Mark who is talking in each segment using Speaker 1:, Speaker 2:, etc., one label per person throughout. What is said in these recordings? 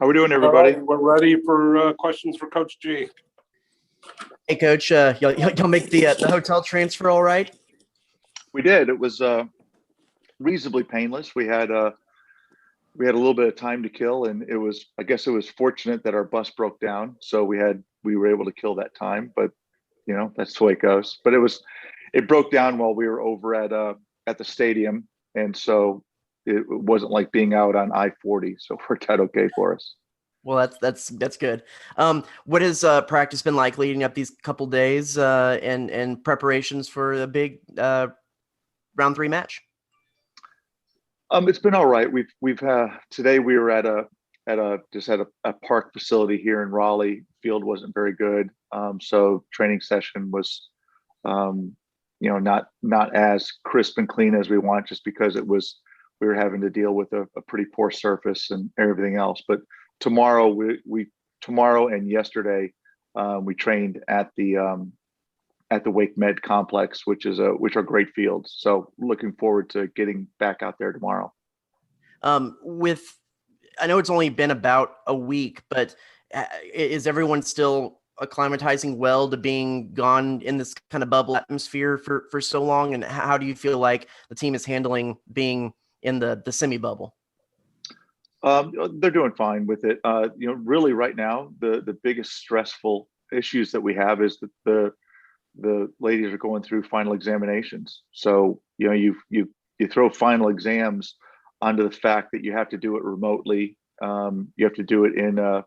Speaker 1: How we doing,
Speaker 2: All
Speaker 1: everybody?
Speaker 2: right, we're ready for questions for Coach G.
Speaker 3: Hey, Coach, y'all make the hotel transfer all right?
Speaker 1: We did. It was reasonably painless. We had a little bit of time to kill, and I guess it was fortunate that our bus broke down, so we were able to kill that time. But that's the way it goes. But it broke down while we were over at the stadium, and so it wasn't like being out on I-40, so it worked out okay for us.
Speaker 3: Well, that's good. What has practice been like leading up these couple days and preparations for the big round 3 match?
Speaker 1: It's been all right. We've today we were at a park facility here in Raleigh. Field wasn't very good, so training session was not as crisp and clean as we want, just because we were having to deal with a pretty poor surface and everything else. But tomorrow tomorrow and yesterday we trained at the Wake Med complex, which are great fields. So looking forward to getting back out there tomorrow.
Speaker 3: I know it's only been about a week, but is everyone still acclimatizing well to being gone in this kind of bubble atmosphere for so long? And how do you feel like the team is handling being in the semi bubble?
Speaker 1: They're doing fine with it. Really right now, the biggest stressful issues that we have is that the ladies are going through final examinations. So, you throw final exams onto the fact that you have to do it remotely. You have to do it in a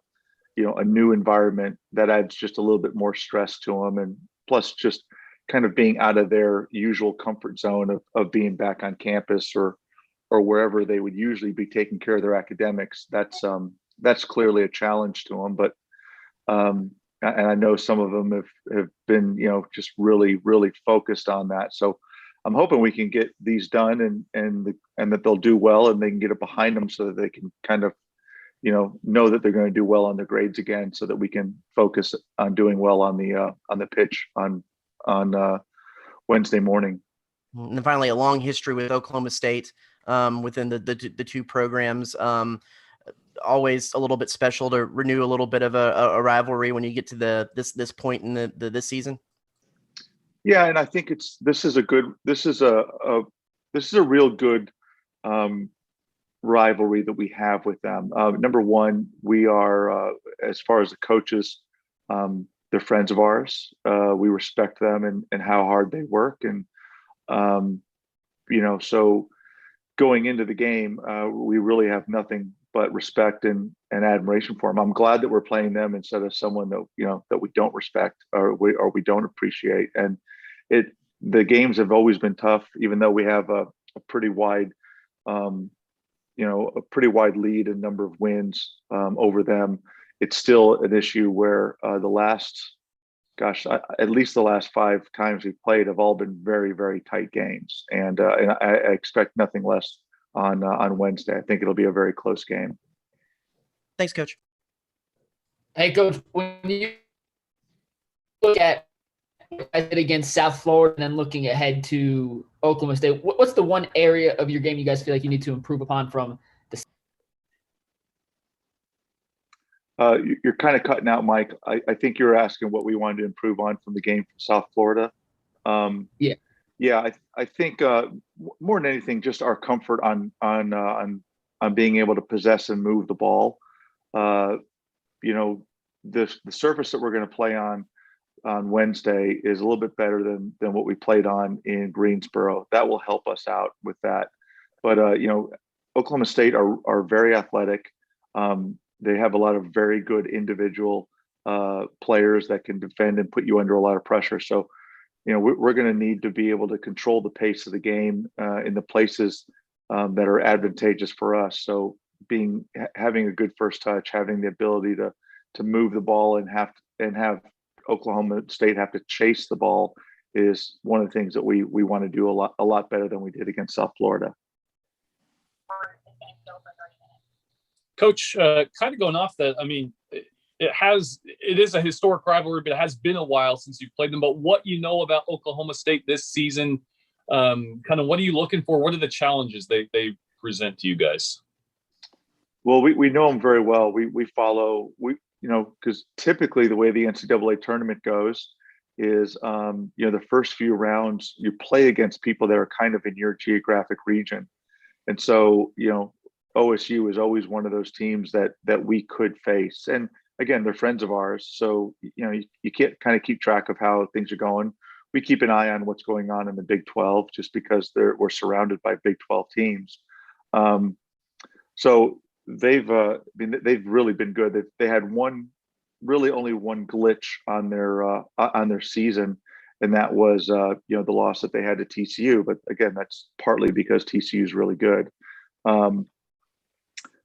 Speaker 1: new environment that adds just a little bit more stress to them. And plus just kind of being out of their usual comfort zone of being back on campus or wherever they would usually be taking care of their academics. That's clearly a challenge to them. But and I know some of them have been, just really, really focused on that. So I'm hoping we can get these done and that they'll do well and they can get it behind them so that they can kind of, know that they're going to do well on their grades again, so that we can focus on doing well on the pitch on Wednesday morning.
Speaker 3: And then finally, a long history with Oklahoma State within the two programs. Always a little bit special to renew a little bit of a rivalry when you get to this point in this season.
Speaker 1: Yeah, and I think this is a real good rivalry that we have with them. Number one, we are as far as the coaches, they're friends of ours. We respect them and how hard they work, and so going into the game, we really have nothing but respect and admiration for them. I'm glad that we're playing them instead of someone that we don't respect or we don't appreciate. And the games have always been tough, even though we have a pretty wide lead in number of wins over them. It's still an issue where at least the last 5 times we've played have all been very, very tight games, and I expect nothing less on Wednesday. I think it'll be a very close game.
Speaker 3: Thanks, Coach.
Speaker 4: Hey, Coach, when you look at it against South Florida and then looking ahead to Oklahoma State, what's the one area of your game you guys feel like you need to improve upon from the?
Speaker 1: You're kind of cutting out, Mike. I think you're asking what we wanted to improve on from the game from South Florida. Yeah. I think more than anything, just our comfort on being able to possess and move the ball. The surface that we're going to play on Wednesday is a little bit better than what we played on in Greensboro. That will help us out with that. But Oklahoma State are very athletic. They have a lot of very good individual players that can defend and put you under a lot of pressure. So, we're going to need to be able to control the pace of the game in the places that are advantageous for us. So, having a good first touch, having the ability to move the ball and have Oklahoma State have to chase the ball is one of the things that we want to do a lot better than we did against South Florida.
Speaker 5: Coach, kind of going off that, I mean, it is a historic rivalry, but it has been a while since you've played them. But what about Oklahoma State this season, kind of what are you looking for? What are the challenges they present to you guys?
Speaker 1: Well, we know them very well. We follow, because typically the way the NCAA tournament goes is, the first few rounds you play against people that are kind of in your geographic region, and so OSU is always one of those teams that we could face. And again, they're friends of ours, so you can't kind of keep track of how things are going. We keep an eye on what's going on in the Big 12 just because we're surrounded by Big 12 teams. So they've really been good. They had only one glitch on their season, and that was the loss that they had to TCU. But again, that's partly because TCU is really good.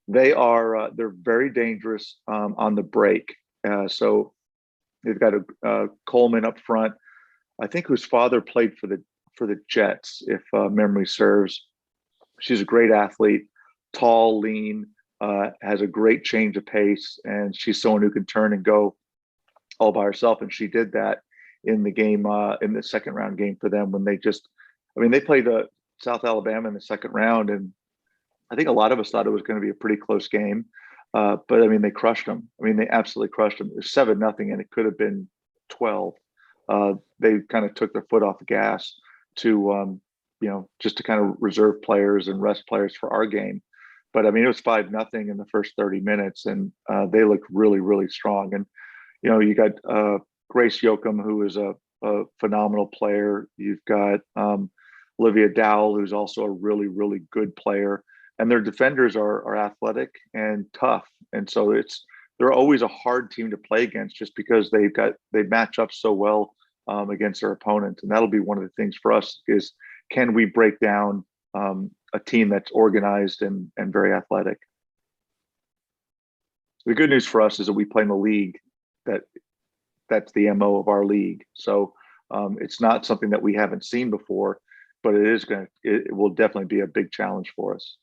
Speaker 1: They're very dangerous on the break. So they've got a Coleman up front, I think, whose father played for the Jets, if memory serves. She's a great athlete, tall, lean, has a great change of pace, and she's someone who can turn and go all by herself. And she did that in the game, in the second round game for them, when they played South Alabama in the second round, and I think a lot of us thought it was going to be a pretty close game. But they crushed them. They absolutely crushed them. It was 7-0, and it could have been 12. They kind of took their foot off the gas to, just to kind of reserve players and rest players for our game. But it was 5-0 in the first 30 minutes, and they looked really, really strong. And you got Grace Yoakum, who is a phenomenal player. You've got Olivia Dowell, who's also a really, really good player. And their defenders are athletic and tough, and so they're always a hard team to play against, just because they match up so well against their opponents. And that'll be one of the things for us is, can we break down a team that's organized and very athletic? The good news for us is that we play in a league that's the MO of our league. So it's not something that we haven't seen before, but it will definitely be a big challenge for us.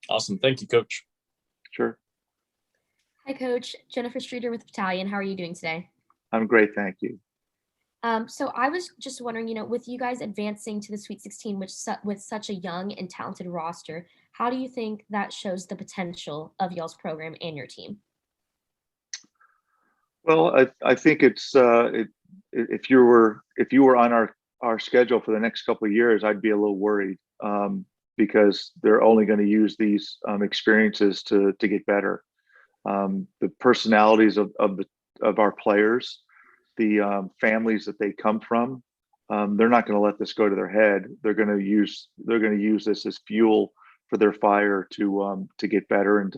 Speaker 5: Awesome. Thank you, Coach.
Speaker 1: Sure.
Speaker 6: Hi, Coach. Jennifer Streeter with Battalion. How are you doing today?
Speaker 1: I'm great, thank you.
Speaker 6: So I was just wondering, with you guys advancing to the Sweet 16, with such a young and talented roster, how do you think that shows the potential of y'all's program and your team?
Speaker 1: Well, I think it's if you were on our schedule for the next couple of years, I'd be a little worried, because they're only going to use these experiences to get better. The personalities of our players, the families that they come from, they're not going to let this go to their head. They're going to use this as fuel for their fire to get better and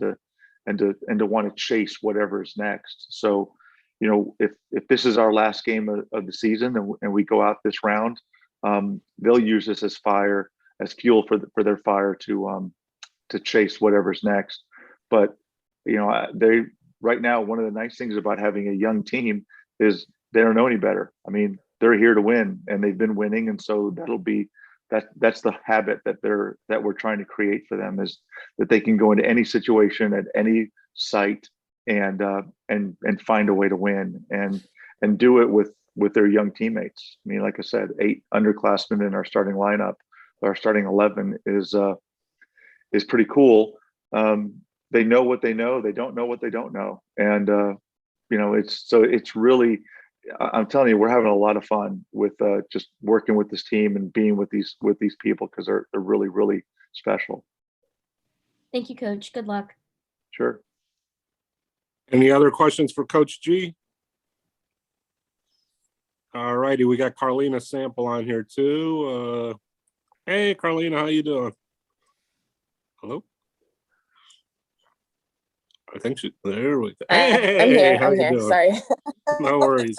Speaker 1: to want to chase whatever's next. So, if this is our last game of the season and we go out this round, they'll use this as fuel for their fire to chase whatever's next. But they right now, one of the nice things about having a young team is they don't know any better. They're here to win, and they've been winning, and so that's the habit that we're trying to create for them, is that they can go into any situation at any site and find a way to win and do it with their young teammates. Like I said, 8 underclassmen in our starting lineup. Our starting 11 is pretty cool. They know what they know. They don't know what they don't know. And, it's really, I'm telling you, we're having a lot of fun with just working with this team and being with these people, because they're really, really special.
Speaker 6: Thank you, Coach. Good luck.
Speaker 1: Sure.
Speaker 2: Any other questions for Coach G? All righty, we got Karlina Sample on here too. Hey, Karlina, how you doing? Hello? I think there we go. Hey,
Speaker 7: I'm here.
Speaker 2: doing?
Speaker 7: Sorry.
Speaker 2: No worries.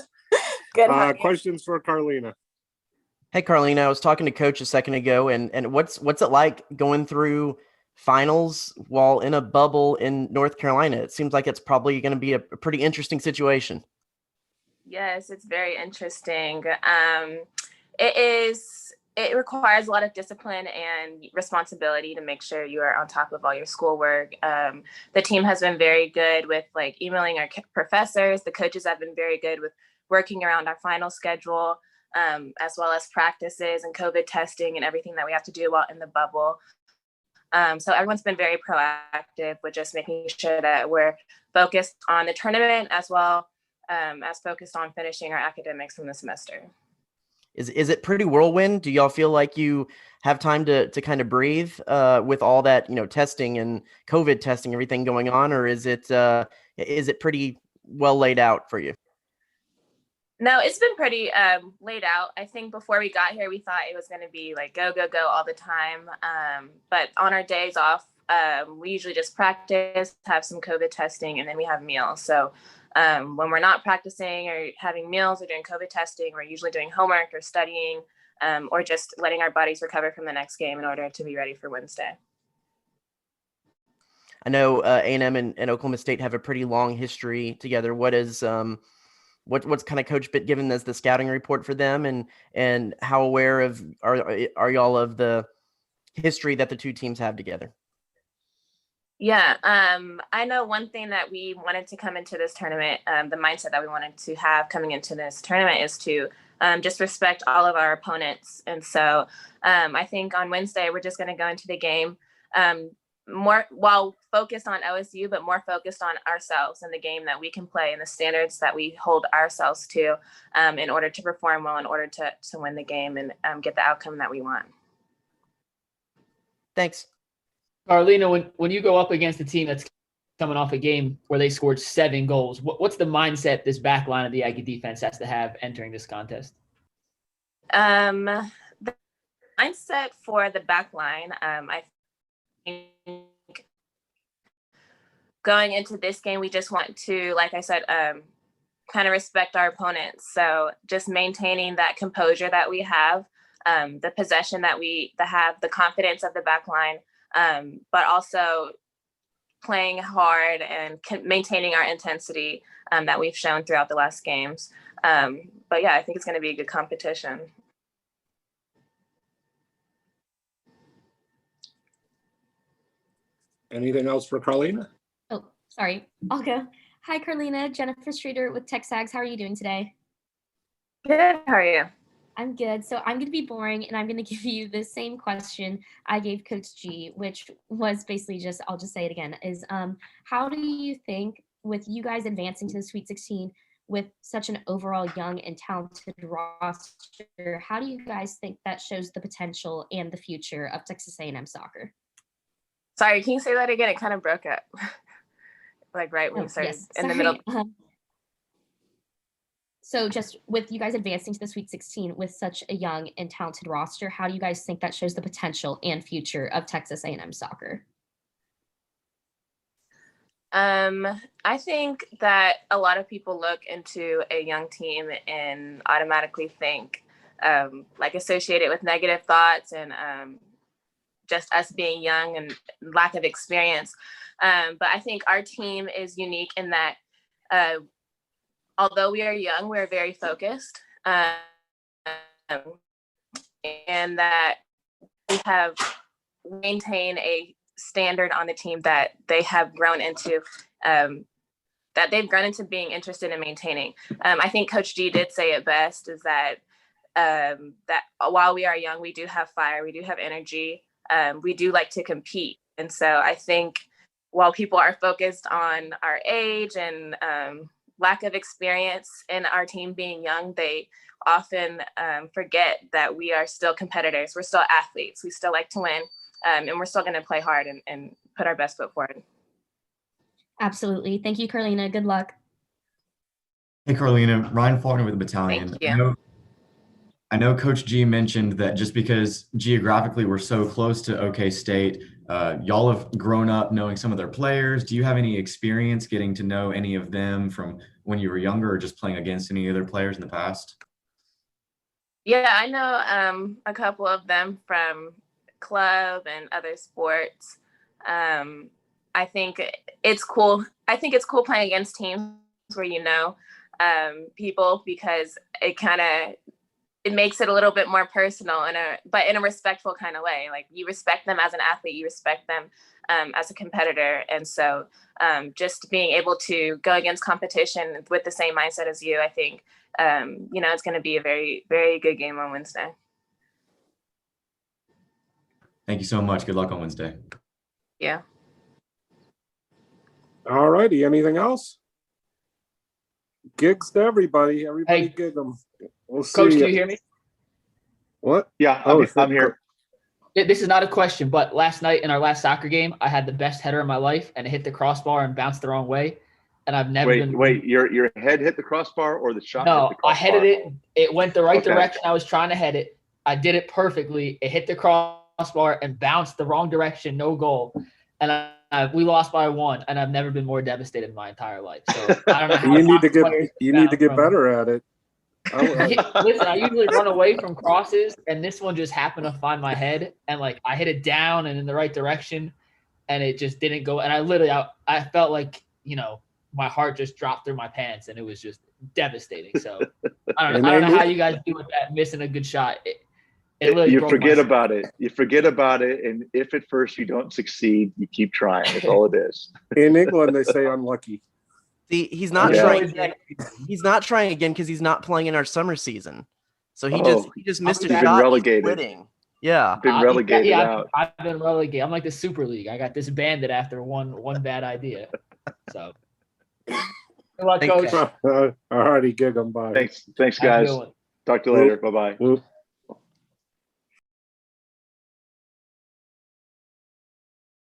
Speaker 7: Good.
Speaker 2: Questions for Karlina?
Speaker 3: Hey, Karlina, I was talking to Coach a second ago, and what's it like going through finals while in a bubble in North Carolina? It seems like it's probably going to be a pretty interesting situation.
Speaker 7: Yes, it's very interesting. It requires a lot of discipline and responsibility to make sure you are on top of all your schoolwork. The team has been very good with emailing our professors. The coaches have been very good with working around our final schedule, as well as practices and COVID testing and everything that we have to do while in the bubble. So everyone's been very proactive with just making sure that we're focused on the tournament as well as focused on finishing our academics from the semester.
Speaker 3: Is it pretty whirlwind? Do y'all feel like you have time to kind of breathe with all that, testing and COVID testing, everything going on, or is it pretty well laid out for you?
Speaker 7: No, it's been pretty laid out. I think before we got here, we thought it was going to be like go, go, go all the time. But on our days off, we usually just practice, have some COVID testing, and then we have meals. So when we're not practicing or having meals or doing COVID testing, we're usually doing homework or studying or just letting our bodies recover from the next game in order to be ready for Wednesday.
Speaker 3: I know A&M and Oklahoma State have a pretty long history together. What is what's kind of Coach Bitt given as the scouting report for them, and how aware of are y'all of the history that the two teams have together?
Speaker 7: Yeah, I know one thing that we wanted to come into this tournament, the mindset that we wanted to have coming into this tournament is to just respect all of our opponents. And so I think on Wednesday, we're just going to go into the game more while focused on OSU, but more focused on ourselves and the game that we can play and the standards that we hold ourselves to in order to perform well, in order to win the game and get the outcome that we want.
Speaker 3: Thanks.
Speaker 4: Karlina, when you go up against a team that's coming off a game where they scored 7 goals, what's the mindset this back line of the Aggie defense has to have entering this contest?
Speaker 7: The mindset for the back line, I think going into this game, we just want to, like I said, kind of respect our opponents. So just maintaining that composure that we have, the possession that we have, the confidence of the back line, but also playing hard and maintaining our intensity that we've shown throughout the last games. But yeah, I think it's going to be a good competition.
Speaker 2: Anything else for Karlina?
Speaker 6: Oh, sorry. I'll go. Hi, Karlina. Jennifer Streeter with TexAgs. How are you doing today?
Speaker 7: Good. How are you?
Speaker 6: I'm good. So I'm going to be boring, and I'm going to give you the same question I gave Coach G, which was basically I'll just say it again, is how do you think, with you guys advancing to the Sweet 16 with such an overall young and talented roster, how do you guys think that shows the potential and the future of Texas A&M soccer?
Speaker 7: Sorry, can you say that again? It kind of broke up. Like right when you started in the middle.
Speaker 6: So just with you guys advancing to the Sweet 16 with such a young and talented roster, how do you guys think that shows the potential and future of Texas A&M soccer?
Speaker 7: I think that a lot of people look into a young team and automatically think like associate it with negative thoughts and just us being young and lack of experience. But I think our team is unique in that although we are young, we're very focused, and that we have maintained a standard on the team that they have grown into, being interested in maintaining. I think Coach G did say it best, is that that while we are young, we do have fire, we do have energy, we do like to compete. And so I think while people are focused on our age and lack of experience in our team being young, they often forget that we are still competitors. We're still athletes. We still like to win, and we're still going to play hard and put our best foot forward.
Speaker 6: Absolutely. Thank you, Karlina. Good luck.
Speaker 8: Hey, Karlina. Ryan Faulkner with the Battalion.
Speaker 7: Thank you.
Speaker 8: I know Coach G mentioned that just because geographically we're so close to OK State, y'all have grown up knowing some of their players. Do you have any experience getting to know any of them from when you were younger, or just playing against any other players in the past?
Speaker 7: Yeah, I know a couple of them from club and other sports. I think it's cool. I think it's cool playing against teams where you know people, because it makes it a little bit more personal but in a respectful kind of way. Like, you respect them as an athlete, you respect them as a competitor. And so just being able to go against competition with the same mindset as you, I think, it's going to be a very, very good game on Wednesday.
Speaker 8: Thank you so much. Good luck on Wednesday.
Speaker 7: Yeah.
Speaker 2: All righty. Anything else? Gigs to everybody. Everybody
Speaker 4: Hey,
Speaker 2: gig them. We'll see.
Speaker 4: Coach, do you hear me?
Speaker 2: What?
Speaker 1: Yeah,
Speaker 2: Oh,
Speaker 1: I'm here.
Speaker 4: This is not a question, but last night in our last soccer game, I had the best header of my life, and it hit the crossbar and bounced the wrong way. And I've never been.
Speaker 1: Wait, your head hit the crossbar or the shot hit
Speaker 4: No,
Speaker 1: the crossbar?
Speaker 4: I headed it. It went the right
Speaker 1: Okay.
Speaker 4: direction. I was trying to head it. I did it perfectly. It hit the crossbar and bounced the wrong direction. No goal. And we lost by 1. And I've never been more devastated in my entire life. So I don't know how
Speaker 2: You need to
Speaker 4: soccer players
Speaker 2: get
Speaker 4: from-
Speaker 2: better at it.
Speaker 4: Listen, I usually run away from crosses, and this one just happened to find my head, and like I hit it down and in the right direction, and it just didn't go. And I felt like, you know, my heart just dropped through my pants, and it was just devastating. So I don't know how you guys do with that, missing a good shot. It really
Speaker 1: You
Speaker 4: broke
Speaker 1: forget
Speaker 4: my
Speaker 1: about it. You forget about it, and if at first you don't succeed, you keep trying. That's all it is.
Speaker 2: In England, they say unlucky.
Speaker 3: See, he's not
Speaker 1: Yeah.
Speaker 3: trying again. He's not trying again because he's not playing in our summer season. So he just missed a
Speaker 1: You've
Speaker 3: shot.
Speaker 1: been
Speaker 3: He's
Speaker 1: relegated.
Speaker 3: quitting. Yeah.
Speaker 1: Been relegated out.
Speaker 4: I've been relegated. I'm like the Super League. I got disbanded after one bad idea. So good luck,
Speaker 3: Thanks,
Speaker 4: Coach.
Speaker 3: guys.
Speaker 2: All righty, gig them. Bye.
Speaker 1: Thanks,
Speaker 4: Have a
Speaker 1: guys.
Speaker 4: good one.
Speaker 1: Talk to you later. Bye bye.
Speaker 2: Whoop.